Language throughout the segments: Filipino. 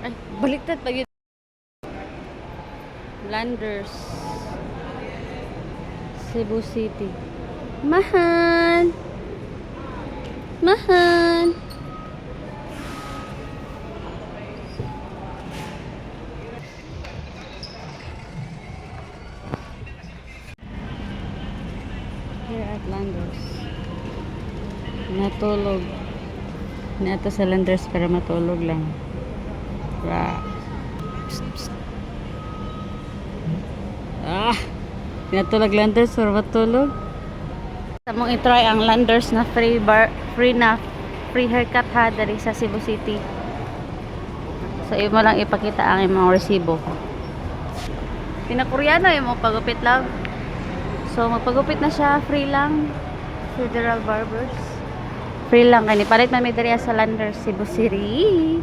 Ay, baliktad pag yun. Landers. Cebu City. Mahal! Mahal! Here at Landers. Natulog. Nato sa Landers para matulog lang. Psst, psst. Natulog Landers para matulog. Sa mong i-try ang Landers na free haircut ha dari sa Cebu City. So iyo mo lang ipakita ang imong resibo. Pinakoreano yung mga pagupit lang. So magpagupit na siya, free lang. Federal Barbers. Free lang kani palit man may diri sa Landers Cebu City.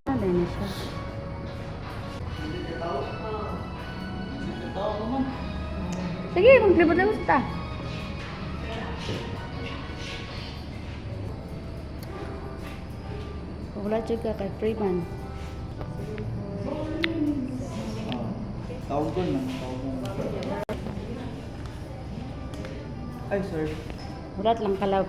Dahil na siya. Sige, maglibot-libot ta. Wala juga kay Freeman. Tawag ko na. Ay, sir. Murat lang kalaw.